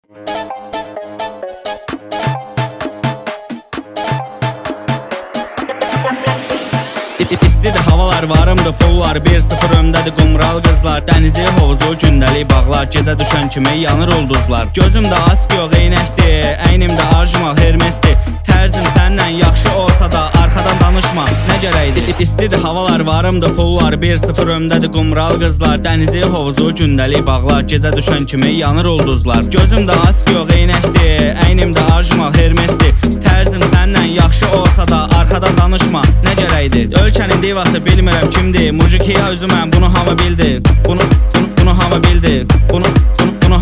İstidir havalar, varımdır pullar, 1-0 öndədir qumral qızlar. Dənizi, hovuzu, gündəlik bağlar, gecə düşən kimi yanır ulduzlar. Gözümdə ask yox eynəkdir, əynimdə arjumal hermesdir. Tərzim səndən yaxşı olsa da arxadan danışma, nə gərəkdir? İstidir havalar, varımdır pullar, 1-0 öndədir qumral qızlar. Dənizi, hovuzu, gündəlik bağlar, gecə düşən kimi yanır ulduzlar. Gözümdə ask yox eynəkdir, əynimdə arjumal hermesdir. Tərzim səndən yaxşı olsa da arxadan danışma, nə gərəkdir? Ölkənin divası bilmirəm kimdir, Mujikiya özüməm, bunu hamı bildi. Bunu hamı bildi. Bunu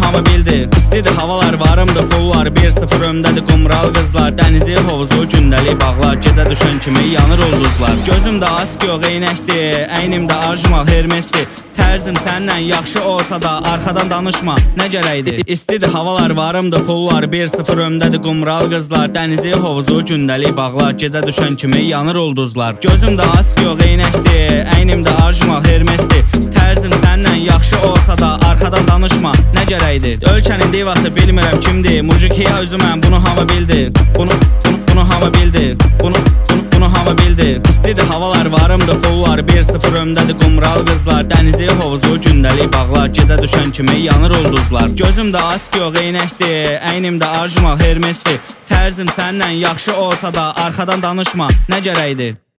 hamı bildi. İstidir havalar, varımdır pullar, 1-0 öndədir qumral qızlar. Dənizi, hovuzu, gündəlik bağlar, gecə düşən kimi yanır ulduzlar. Gözümdə ask yox eynəkdir, əynimdə arjumal hermesdir. Tərzim səndən yaxşı olsa da arxadan danışma, nə gərəkdir? İstidir havalar, varımdır pullar, 1-0 öndədir qumral qızlar. Dənizi, hovuzu, gündəlik bağlar, gecə düşən kimi yanır ulduzlar. Gözümdə ask yox eynəkdir, əynimdə arjumal hermesdir. Tərzim səndən yaxşı olsa da arxadan danışma, nə gərəkdir? Ölkənin divası bilmirəm kimdir, Mujikiya özüməm, bunu hamı bildi. Bunu hamı bildi. Bunu hamı bildi. İstidir havalar, varımdır pullar, 1-0 öndədir qumral qızlar. Dənizi, hovuzu, gündəlik bağlar, gecə düşən kimi yanır ulduzlar. Gözümdə ask yox eynəkdir, əynimdə arjumal hermesdir. Tərzim səndən yaxşı olsa da arxadan danışma, nə gərəkdir?